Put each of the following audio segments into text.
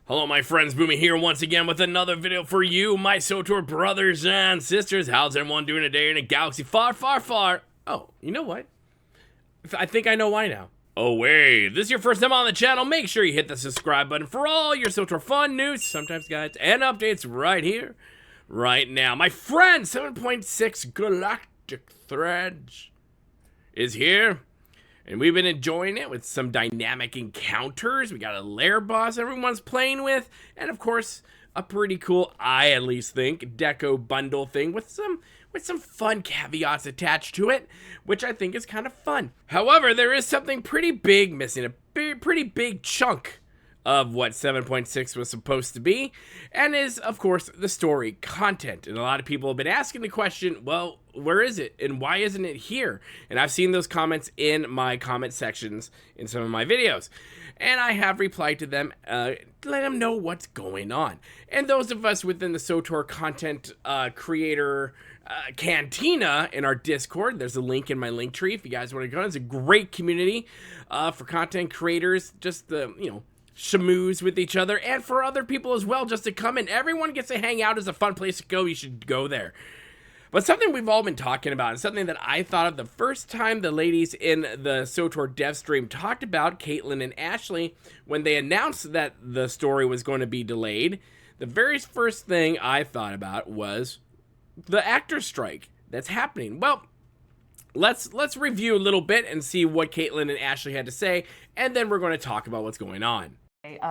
Hello my friends, Boomy here once again with another video for you, my swtor brothers and sisters. How's everyone doing today in a galaxy far, far, far? Oh, you know what? I think I know why now. Oh wait, this is your first time on the channel, make sure you hit the subscribe button for all your swtor fun news, sometimes guides, and updates right here, right now. My friend, 7.6 Galactic Threads is here. And we've been enjoying it with some dynamic encounters. We got a lair boss everyone's playing with. And of course, a pretty cool, I at least think, deco bundle thing with some fun caveats attached to it, which I think is kind of fun. However, there is something pretty big missing, a pretty big chunk of what 7.6 was supposed to be, and is, of course, the story content. And a lot of people have been asking the question, well, where is it, and why isn't it here? And I've seen those comments in my comment sections in some of my videos, and I have replied to them, let them know what's going on. And those of us within the swtor content creator cantina in our Discord, there's a link in my link tree if you guys want to go. It's a great community for content creators, just the, you know, schmooze with each other, and for other people as well, just to come in. Everyone gets to hang out. Is a fun place to go. You should go there. But something we've all been talking about, and something that I thought of the first time the ladies in the swtor dev stream talked about, Caitlin and Ashley, when they announced that the story was going to be delayed, the very first thing I thought about was the actor strike that's happening. Well, let's review a little bit and see what Caitlin and Ashley had to say, and then we're going to talk about what's going on.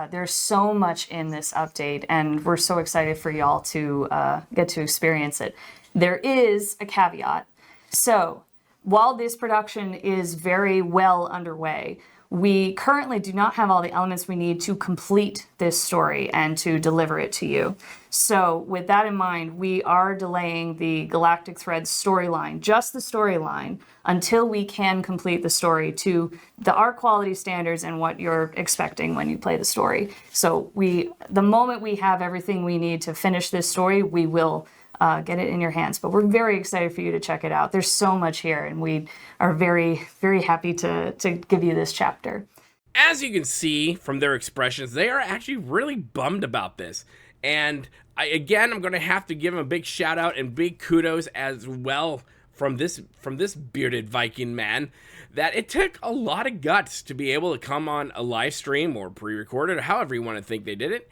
There's so much in this update, and we're so excited for y'all to get to experience it. There is a caveat. So while this production is very well underway, we currently do not have all the elements we need to complete this story and to deliver it to you. So with that in mind, we are delaying the Galactic Threads storyline, just the storyline, until we can complete the story to our quality standards and what you're expecting when you play the story. So the moment we have everything we need to finish this story, we will get it in your hands. But we're very excited for you to check it out. There's so much here, and we are very, very happy to give you this chapter. As you can see from their expressions, they are actually really bummed about this. And again, I'm going to have to give them a big shout out and big kudos as well from this bearded Viking man, that it took a lot of guts to be able to come on a live stream or pre-recorded, or however you want to think they did it,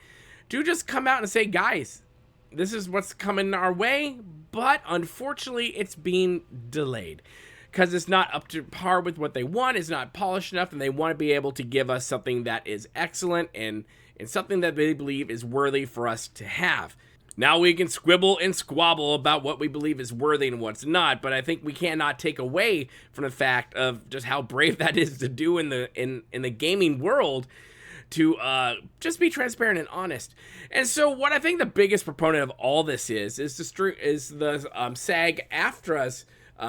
to just come out and say, guys, this is what's coming our way, but unfortunately it's being delayed because it's not up to par with what they want. It's not polished enough, and they want to be able to give us something that is excellent and something that they believe is worthy for us to have. Now we can squibble and squabble about what we believe is worthy and what's not, but I think we cannot take away from the fact of just how brave that is to do in the gaming world, to just be transparent and honest. And so what I think the biggest proponent of all this is the SAG-AFTRA's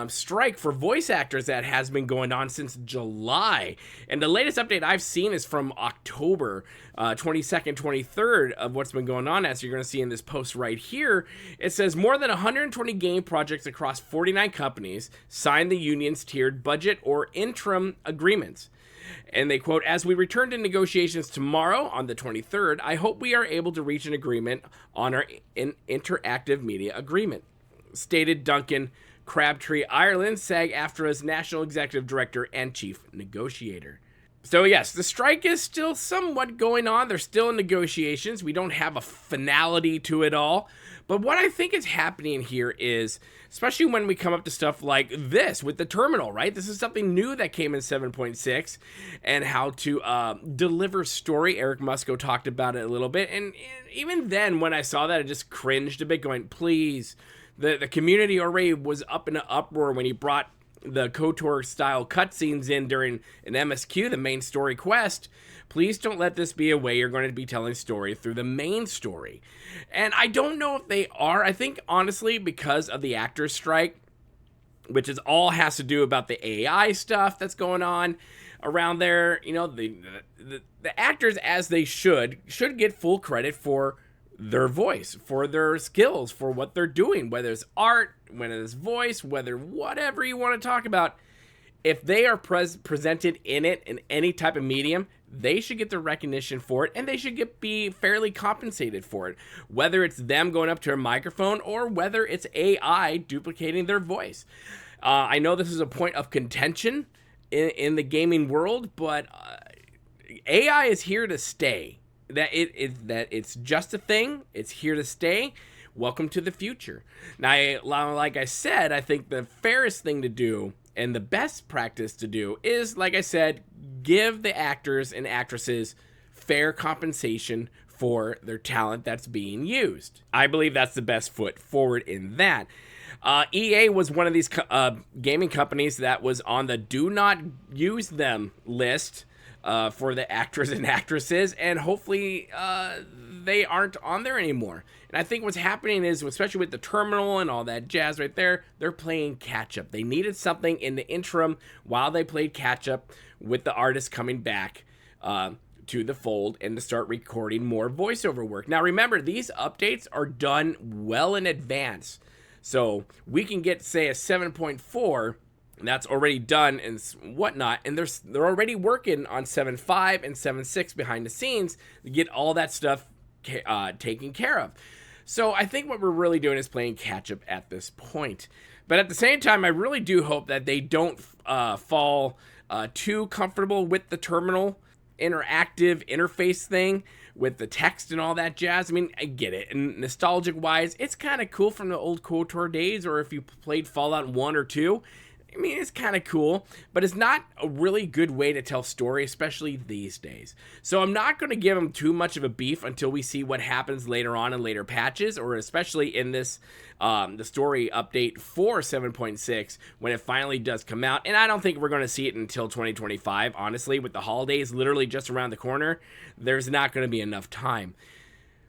strike for voice actors that has been going on since July. And the latest update I've seen is from October 22nd, 23rd of what's been going on, as you're going to see in this post right here. It says more than 120 game projects across 49 companies signed the union's tiered budget or interim agreements. And they quote, "As we return to negotiations tomorrow on the 23rd, I hope we are able to reach an agreement on our interactive media agreement," stated Duncan Crabtree Ireland, SAG-AFTRA's National Executive Director and Chief Negotiator. So yes, the strike is still somewhat going on. They're still in negotiations. We don't have a finality to it all. But what I think is happening here is, especially when we come up to stuff like this with the terminal, right? This is something new that came in 7.6, and how to deliver story. Eric Musco talked about it a little bit. And even then, when I saw that, I just cringed a bit, going, please. The community already was up in an uproar when he brought the KOTOR style cutscenes in during an MSQ, the main story quest. Please don't let this be a way you're going to be telling story through the main story. And I don't know if they are. I think honestly, because of the actors strike, which is all has to do about the AI stuff that's going on around there, you know, the actors, as they should get full credit for their voice, for their skills, for what they're doing, whether it's art, whether it's voice, whether whatever you want to talk about. If they are presented in it in any type of medium, they should get the recognition for it, and they should be fairly compensated for it, whether it's them going up to a microphone or whether it's AI duplicating their voice. I know this is a point of contention in the gaming world, but AI is here to stay. That it's just a thing. It's here to stay. Welcome to the future. Now, like I said, I think the fairest thing to do and the best practice to do is, like I said, give the actors and actresses fair compensation for their talent that's being used. I believe that's the best foot forward in that. EA was one of these gaming companies that was on the do not use them list for the actors and actresses, and hopefully they aren't on there anymore. And I think what's happening is, especially with the terminal and all that jazz right there, they're playing catch up. They needed something in the interim while they played catch up with the artists coming back to the fold and to start recording more voiceover work. Now remember, these updates are done well in advance. So we can get, say, a 7.4 that's already done and whatnot, and they're already working on 7.5 and 7.6 behind the scenes to get all that stuff taken care of. So I think what we're really doing is playing catch up at this point. But at the same time, I really do hope that they don't fall too comfortable with the terminal interactive interface thing with the text and all that jazz. I mean, I get it. And nostalgic wise, it's kind of cool from the old KOTOR days, or if you played Fallout 1 or 2. I mean, it's kind of cool, but it's not a really good way to tell story, especially these days. So I'm not going to give them too much of a beef until we see what happens later on in later patches, or especially in this, the story update for 7.6 when it finally does come out. And I don't think we're going to see it until 2025. Honestly, with the holidays literally just around the corner, there's not going to be enough time.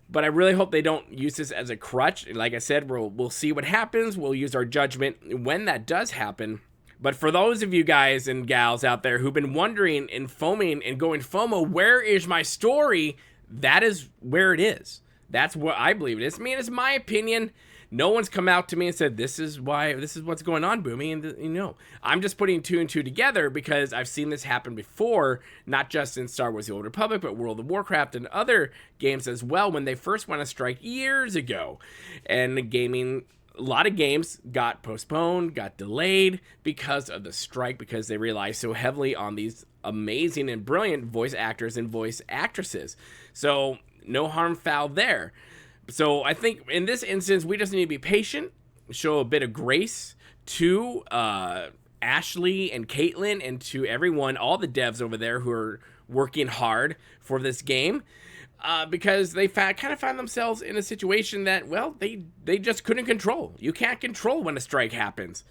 But I really hope they don't use this as a crutch. Like I said, we'll see what happens. We'll use our judgment when that does happen. But for those of you guys and gals out there who've been wondering and foaming and going FOMO, where is my story? That is where it is. That's what I believe it is. I mean, it's my opinion. No one's come out to me and said, this is what's going on, Boomy. And, I'm just putting two and two together because I've seen this happen before, not just in Star Wars The Old Republic, but World of Warcraft and other games as well when they first went on strike years ago. And the gaming... A lot of games got postponed, got delayed because of the strike, because they rely so heavily on these amazing and brilliant voice actors and voice actresses. So no harm foul there. So I think in this instance, we just need to be patient, show a bit of grace to Ashley and Caitlin and to everyone, all the devs over there who are working hard for this game. Because they kind of found themselves in a situation that, well, they just couldn't control. You can't control when a strike happens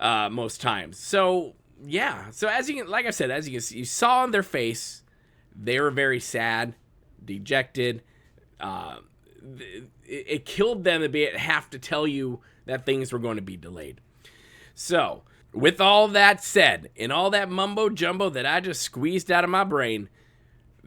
most times. So, yeah. So, like I said, as you saw on their face, they were very sad, dejected. It killed them to have to tell you that things were going to be delayed. So, with all that said, and all that mumbo-jumbo that I just squeezed out of my brain,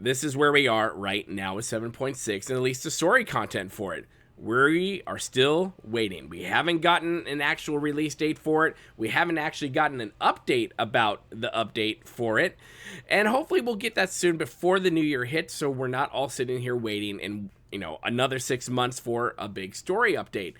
this is where we are right now with 7.6, and at least the story content for it. We are still waiting. We haven't gotten an actual release date for it. We haven't actually gotten an update about the update for it. And hopefully we'll get that soon before the new year hits, so we're not all sitting here waiting and, another 6 months for a big story update.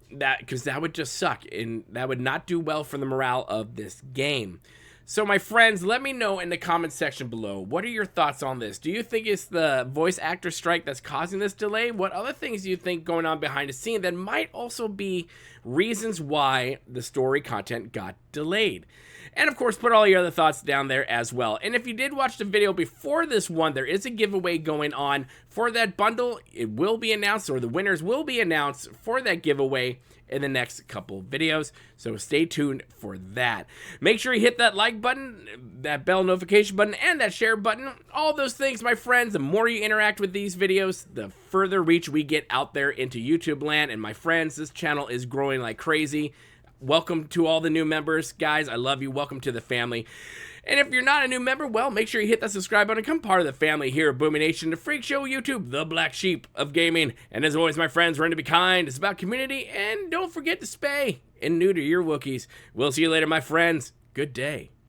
Because that would just suck, and that would not do well for the morale of this game. So my friends, let me know in the comment section below, what are your thoughts on this? Do you think it's the voice actor strike that's causing this delay? What other things do you think going on behind the scene that might also be reasons why the story content got delayed? And of course, put all your other thoughts down there as well. And if you did watch the video before this one, there is a giveaway going on for that bundle. It will be announced, or the winners will be announced for that giveaway in the next couple videos, so stay tuned for that. Make sure you hit that like button, that bell notification button, and that share button. All those things, my friends, the more you interact with these videos, the further reach we get out there into YouTube land. And my friends, this channel is growing like crazy. Welcome to all the new members, guys. I love you. Welcome to the family. And if you're not a new member, well, make sure you hit that subscribe button and become part of the family here at Boomy Nation, the Freak Show YouTube, the black sheep of gaming. And as always, my friends, remember to be kind. It's about community. And don't forget to spay and neuter your Wookiees. We'll see you later, my friends. Good day.